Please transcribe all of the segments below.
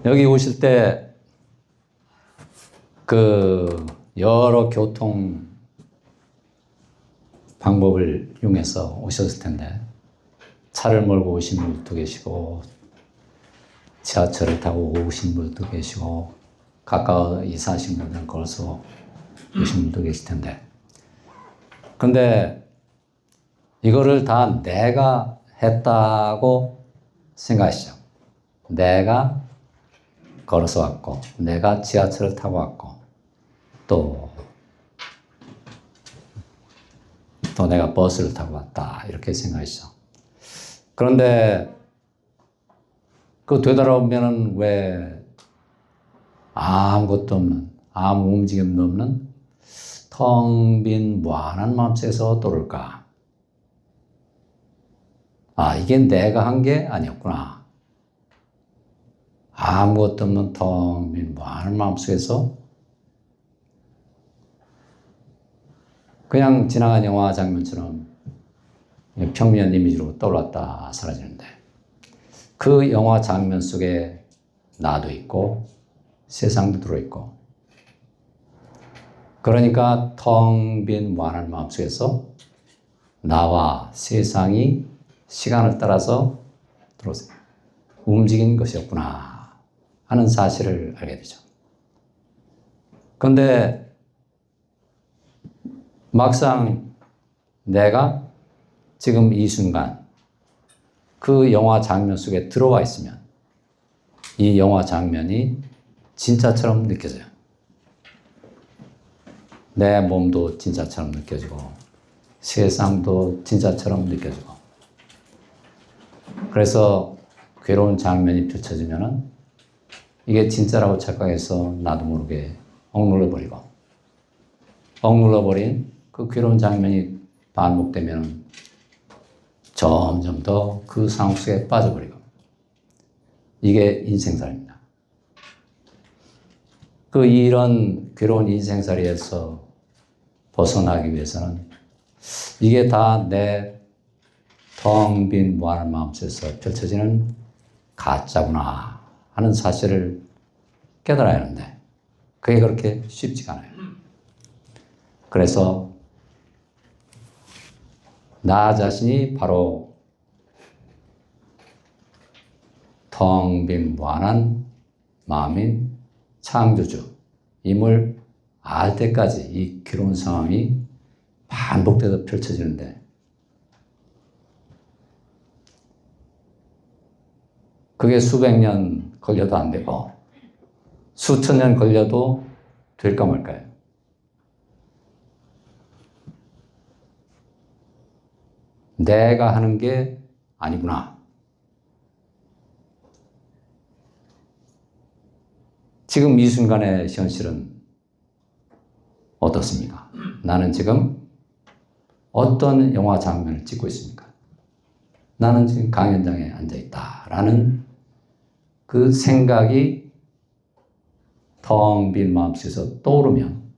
여기 오실 때 그 여러 교통 방법을 이용해서 오셨을 텐데 차를 몰고 오신 분도 계시고 지하철을 타고 오신 분도 계시고 가까이 사신 분들은 걸어서 오신 분도 계실 텐데 근데 이거를 다 내가 했다고 생각하시죠. 내가 걸어서 왔고 내가 지하철을 타고 왔고 또 내가 버스를 타고 왔다 이렇게 생각하시죠. 그런데 그 되돌아보면은 왜 아무것도 없는 아무 움직임도 없는 텅 빈 무한한 마음속에서 떠올까? 아, 이게 내가 한 게 아니었구나. 아무것도 없는 텅 빈 무한한 마음속에서 그냥 지나간 영화 장면처럼 평면 이미지로 떠올랐다 사라지는데 그 영화 장면 속에 나도 있고 세상도 들어있고 그러니까 텅 빈 무한한 마음속에서 나와 세상이 시간을 따라서 움직인 것이었구나 하는 사실을 알게 되죠. 그런데 막상 내가 지금 이 순간 그 영화 장면 속에 들어와 있으면 이 영화 장면이 진짜처럼 느껴져요. 내 몸도 진짜처럼 느껴지고 세상도 진짜처럼 느껴지고 그래서 괴로운 장면이 펼쳐지면은 이게 진짜라고 착각해서 나도 모르게 억눌러버린 그 괴로운 장면이 반복되면 점점 더 그 상황 속에 빠져버리고 이게 인생살입니다. 이런 괴로운 인생살이에서 벗어나기 위해서는 이게 다 내 텅 빈 무한한 마음속에서 펼쳐지는 가짜구나 하는 사실을 깨달아야 하는데 그게 그렇게 쉽지가 않아요. 그래서 나 자신이 바로 텅 빈 무한한 마음인 창조주임을 알 때까지 이 괴로운 상황이 반복돼서 펼쳐지는데 그게 수백 년 걸려도 안 되고 수천 년 걸려도 될까 말까요? 내가 하는 게 아니구나. 지금 이 순간의 현실은 어떻습니까? 나는 지금 어떤 영화 장면을 찍고 있습니까? 나는 지금 강연장에 앉아있다라는 그 생각이 텅 빈 마음속에서 떠오르면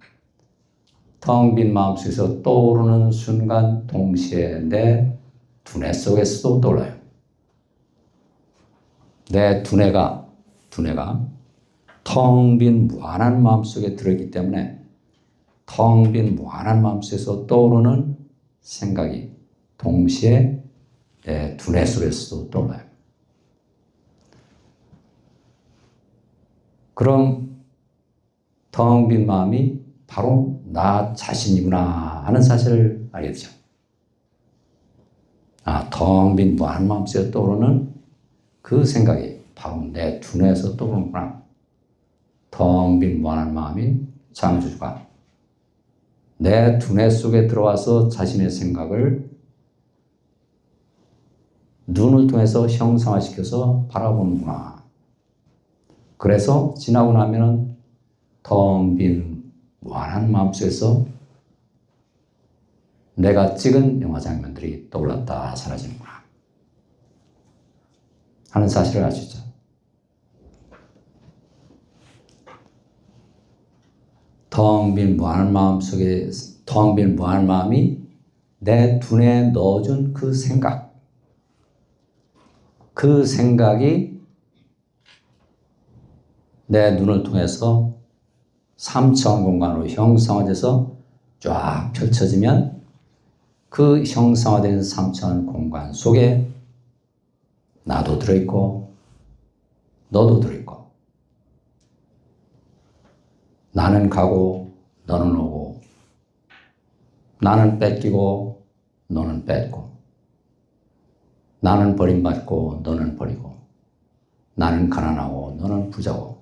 텅 빈 마음속에서 떠오르는 순간 동시에 내 두뇌 속에서도 떠올라요. 내 두뇌가 텅 빈 무한한 마음속에 들어있기 때문에 텅 빈 무한한 마음속에서 떠오르는 생각이 동시에 내 두뇌 속에서도 떠올라요. 그럼 텅 빈 마음이 바로 나 자신이구나 하는 사실을 알게 되죠. 텅 빈 무한한 마음속에 떠오르는 그 생각이 바로 내 두뇌에서 떠오르는구나. 텅 빈 무한한 마음인 창조주가 내 두뇌 속에 들어와서 자신의 생각을 눈을 통해서 형상화시켜서 바라보는구나. 그래서 지나고 나면은 텅 빈 무한한 마음속에서 내가 찍은 영화 장면들이 떠올랐다 사라지는구나 하는 사실을 알 수 있죠. 텅 빈 무한한 마음 속에 텅 빈 무한한 마음이 내 두뇌에 넣어준 그 생각이 내 눈을 통해서 3차원 공간으로 형상화돼서 쫙 펼쳐지면 그 형상화된 3차원 공간 속에 나도 들어있고 너도 들어있고 나는 가고 너는 오고 나는 뺏기고 너는 뺏고 나는 버림받고 너는 버리고 나는 가난하고 너는 부자고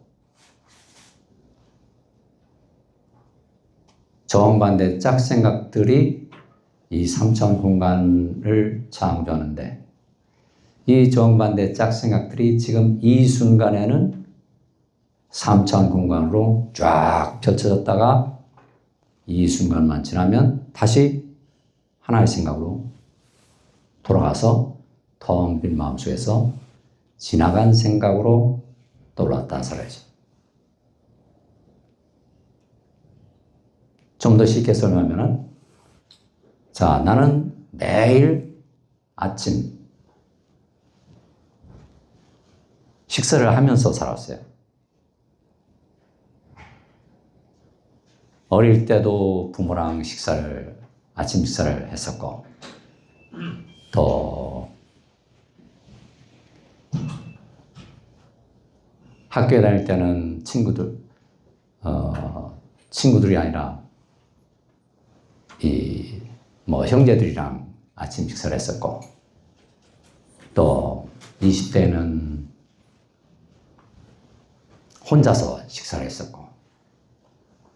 정반대 짝생각들이 이 3차원 공간을 창조하는데 이 정반대 짝생각들이 지금 이 순간에는 3차원 공간으로 쫙 펼쳐졌다가 이 순간만 지나면 다시 하나의 생각으로 돌아가서 텅 빈 마음속에서 지나간 생각으로 떠올랐다 살아야죠. 좀 더 쉽게 설명하면은 자, 나는 매일 아침 식사를 하면서 살았어요. 어릴 때도 부모랑 아침 식사를 했었고, 또 학교에 다닐 때는 친구들이 아니라 형제들이랑 아침 식사를 했었고, 또 20대는 혼자서 식사를 했었고,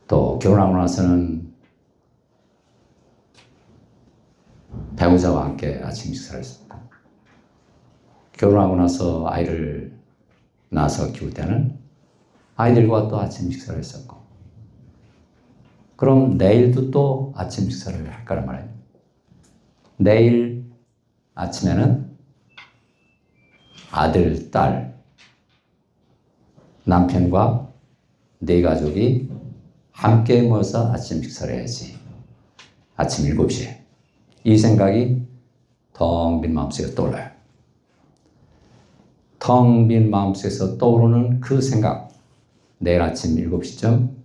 또 결혼하고 나서는 배우자와 함께 아침 식사를 했었고, 결혼하고 나서 아이를 낳아서 키울 때는 아이들과 또 아침 식사를 했었고, 그럼 내일도 또 아침 식사를 할 거란 말이에요. 내일 아침에는 아들, 딸, 남편과 네 가족이 함께 모여서 아침 식사를 해야지. 아침 7시에. 이 생각이 텅 빈 마음속에 떠올라요. 텅 빈 마음속에서 떠오르는 그 생각, 내일 아침 7시쯤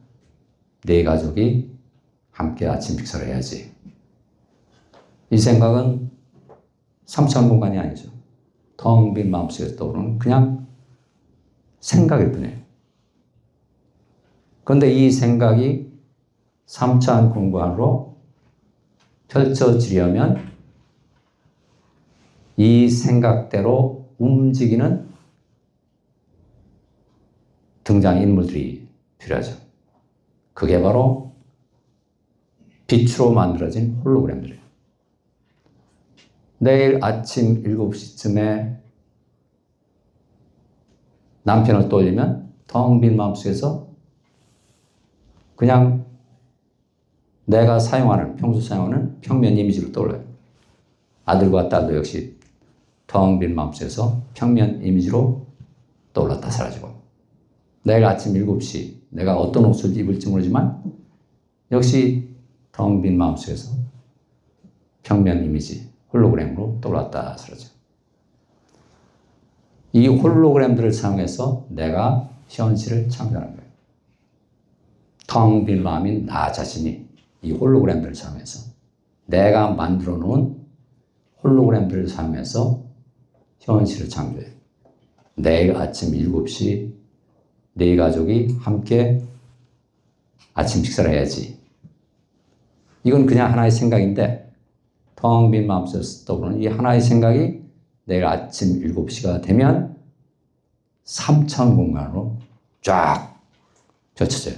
네 가족이 함께 아침 식사를 해야지. 이 생각은 3차원 공간이 아니죠. 텅 빈 마음속에서 떠오르는 그냥 생각일 뿐이에요. 그런데 이 생각이 3차원 공간으로 펼쳐지려면 이 생각대로 움직이는 등장인물들이 필요하죠. 그게 바로 빛으로 만들어진 홀로그램들이에요. 내일 아침 7시쯤에 남편을 떠올리면 텅 빈 마음속에서 그냥 내가 평소 사용하는 평면 이미지를 떠올려요. 아들과 딸도 역시 텅 빈 마음속에서 평면 이미지로 떠올랐다 사라지고, 내일 아침 7시 내가 어떤 옷을 입을지 모르지만 역시 텅 빈 마음속에서 평면 이미지, 홀로그램으로 떠올랐다 사라져. 이 홀로그램들을 사용해서 내가 현실을 창조하는 거예요. 텅 빈 마음인 나 자신이 이 홀로그램들을 사용해서 내가 만들어 놓은 홀로그램들을 사용해서 현실을 창조해요. 내일 아침 7시 네 가족이 함께 아침 식사를 해야지. 이건 그냥 하나의 생각인데 텅 빈 마음속에서 떠오르는 이 하나의 생각이 내일 아침 7시가 되면 3차원 공간으로 쫙 펼쳐져요.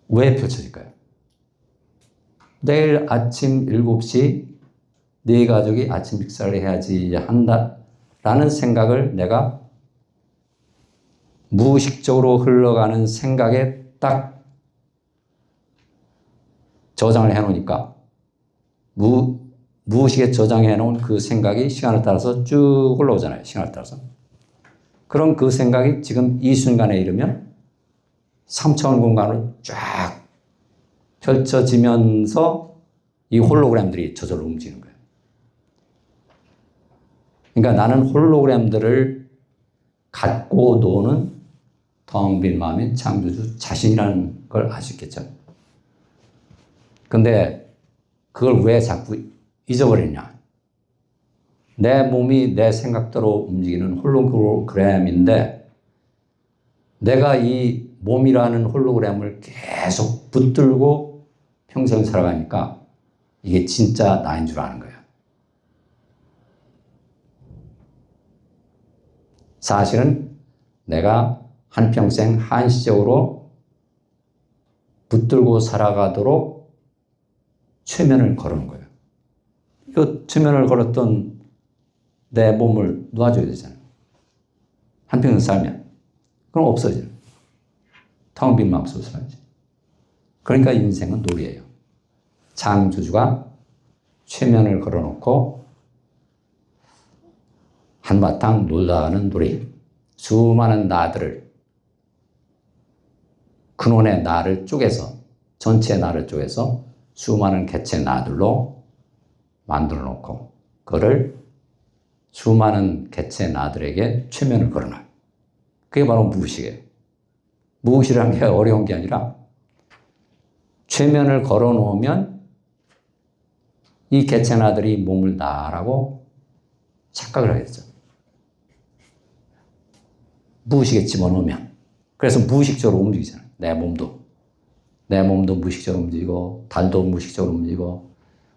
왜 펼쳐질까요? 내일 아침 7시 네 가족이 아침 식사를 해야지 한다라는 생각을 내가 무의식적으로 흘러가는 생각에 딱 저장을 해놓으니까 무의식에 저장해 놓은 그 생각이 시간을 따라서 쭉 올라오잖아요. 시간을 따라서. 그럼 그 생각이 지금 이 순간에 이르면 3차원 공간으로 쫙 펼쳐지면서 이 홀로그램들이 저절로 움직이는 거예요. 그러니까 나는 홀로그램들을 갖고 노는 텅 빈 마음인 창조주 자신이라는 걸 알 수 있겠죠. 근데 그걸 왜 자꾸 잊어버리냐? 내 몸이 내 생각대로 움직이는 홀로그램인데 내가 이 몸이라는 홀로그램을 계속 붙들고 평생 살아가니까 이게 진짜 나인 줄 아는 거예요. 사실은 내가 한평생 한시적으로 붙들고 살아가도록 최면을 걸은 거예요. 이 최면을 걸었던 내 몸을 놓아줘야 되잖아요. 한평생 살면. 그럼 없어져요. 텅 빈 마음속으로 살아야지. 그러니까 인생은 놀이예요. 창조주가 최면을 걸어놓고 한바탕 놀다가는 놀이. 수많은 나들을, 근원의 나를 쪼개서, 전체 나를 쪼개서 수많은 개체 나들로 만들어 놓고 그거를 수많은 개체 나들에게 최면을 걸어놔요. 그게 바로 무의식이에요. 무의식이라는 게 어려운 게 아니라 최면을 걸어 놓으면 이 개체 나들이 몸을 나라고 착각을 하게 되죠. 무의식에 집어넣으면. 그래서 무의식적으로 움직이잖아요. 내 몸도 무의식적으로 움직이고, 달도 무의식적으로 움직이고,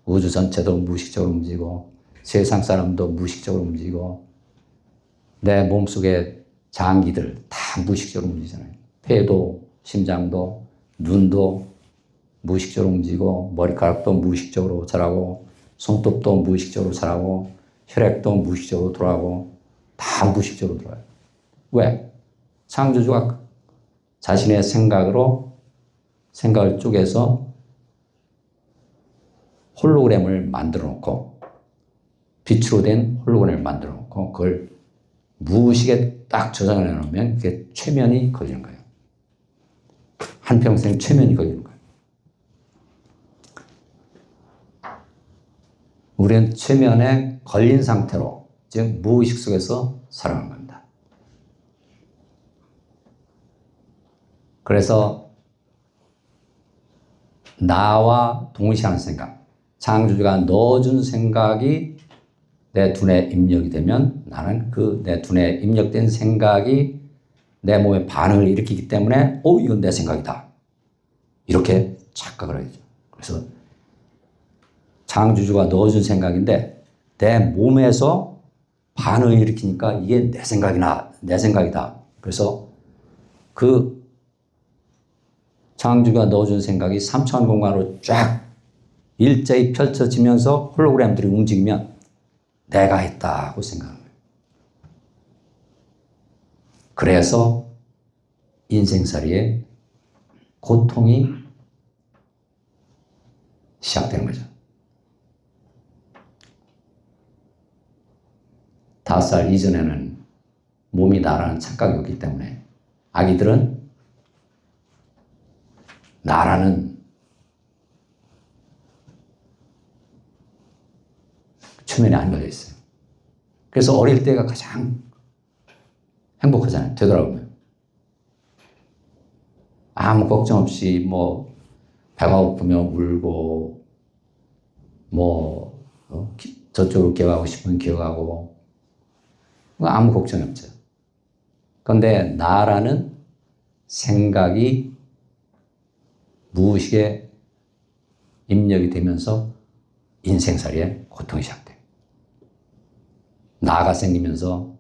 우주 전체도 무의식적으로 움직이고, 세상 사람도 무의식적으로 움직이고, 내 몸속의 장기들 다 무의식적으로 움직이잖아요. 폐도, 심장도, 눈도 무의식적으로 움직이고, 머리카락도 무의식적으로 자라고, 손톱도 무의식적으로 자라고, 혈액도 무의식적으로 돌아가고, 다 무의식적으로 돌아가요. 왜? 창조주가 자신의 생각을 쪼개서 홀로그램을 만들어 놓고, 빛으로 된 홀로그램을 만들어 놓고, 그걸 무의식에 딱 저장을 해놓으면 그게 최면이 걸리는 거예요. 한평생 최면이 걸리는 거예요. 우리는 최면에 걸린 상태로, 즉 무의식 속에서 살아가는 겁니다. 그래서 나와 동시하는 생각, 창조주가 넣어준 생각이 내 두뇌에 입력이 되면 나는 그 내 두뇌에 입력된 생각이 내 몸에 반응을 일으키기 때문에 이건 내 생각이다. 이렇게 착각을 하죠. 그래서 창조주가 넣어준 생각인데 내 몸에서 반응을 일으키니까 이게 내 생각이다. 그래서 그 창조주가 넣어준 생각이 3차원 공간으로 쫙 일자히 펼쳐지면서 홀로그램들이 움직이면 내가 했다고 생각하는 거예요. 그래서 인생살이에 고통이 시작되는 거죠. 5살 이전에는 몸이 나라는 착각이 없기 때문에 아기들은 나라는 최면에 안 걸려 있어요. 그래서 어릴 때가 가장 행복하잖아요. 되돌아보면. 아무 걱정 없이 배가 고프면 울고 저쪽으로 기어가고 싶으면 기어가고 아무 걱정이 없죠. 그런데 나라는 생각이 무의식에 입력이 되면서 인생살이에 고통이 시작돼요. 나가 생기면서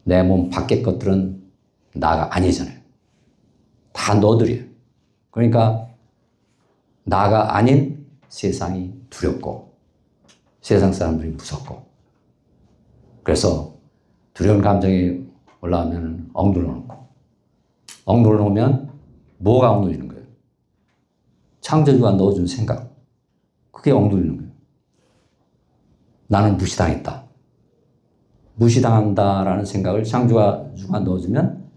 내 몸 밖의 것들은 나가 아니잖아요. 다 너들이에요. 그러니까 나가 아닌 세상이 두렵고 세상 사람들이 무섭고 그래서 두려운 감정이 올라오면 엉눌러 놓고 엉눌러 놓으면 뭐가 엉눌리는 거예요? 창조주가 넣어준 생각. 그게 엉눌리는 거예요. 나는 무시당했다. 무시당한다라는 생각을 창조주가 넣어주면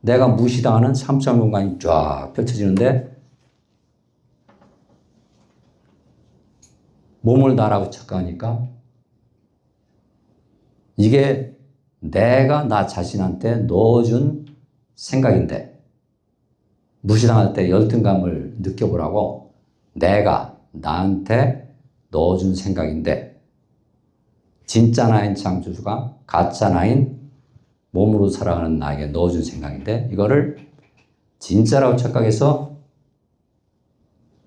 내가 무시당하는 3차원 공간이 쫙 펼쳐지는데 몸을 나라고 착각하니까 이게 내가 나 자신한테 넣어준 생각인데, 무시당할 때 열등감을 느껴보라고 내가 나한테 넣어준 생각인데, 진짜 나인 창조주가 가짜 나인 몸으로 살아가는 나에게 넣어준 생각인데, 이거를 진짜라고 착각해서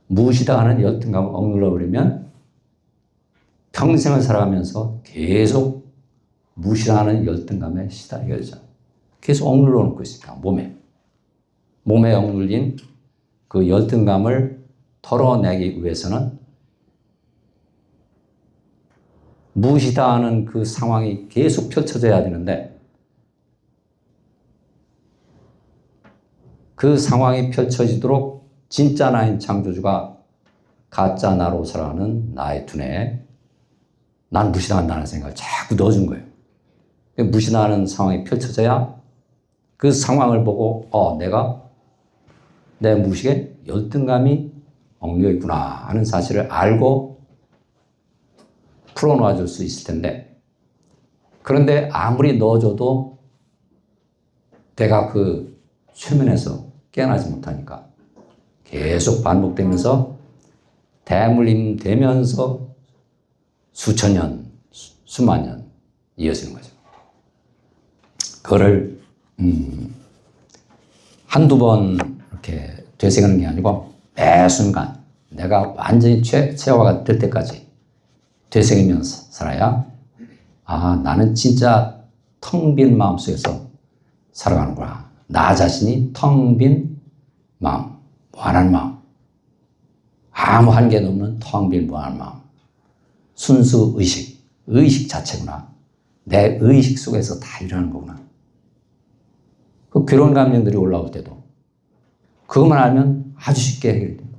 무시당하는 열등감을 억눌러 버리면 평생을 살아가면서 계속 무시당하는 열등감에 시달리게 되죠. 계속 억눌러 놓고 있으니까 몸에 억눌린 그 열등감을 털어내기 위해서는 무시당하는 그 상황이 계속 펼쳐져야 되는데, 그 상황이 펼쳐지도록 진짜 나인 창조주가 가짜 나로 살아가는 나의 두뇌에 난 무시당한다는 생각을 자꾸 넣어준 거예요. 무시당하는 상황이 펼쳐져야 그 상황을 보고 내가 내 무식에 열등감이 엉겨 있구나 하는 사실을 알고 풀어놓아 줄 수 있을 텐데, 그런데 아무리 넣어줘도 내가 그 최면에서 깨어나지 못하니까 계속 반복되면서 대물림 되면서 수천 년, 수만 년 이어지는 거죠. 그거를 한두 번 이렇게 되새기는 게 아니고 매 순간 내가 완전히 체화가 될 때까지 되새기면서 살아야 나는 진짜 텅 빈 마음속에서 살아가는구나. 나 자신이 텅 빈 마음, 무한한 마음, 아무 한계도 없는 텅 빈 무한한 마음, 순수 의식 자체구나. 내 의식 속에서 다 일어나는 거구나. 그 괴로운 감정들이 올라올 때도 그것만 알면 아주 쉽게 해결돼요.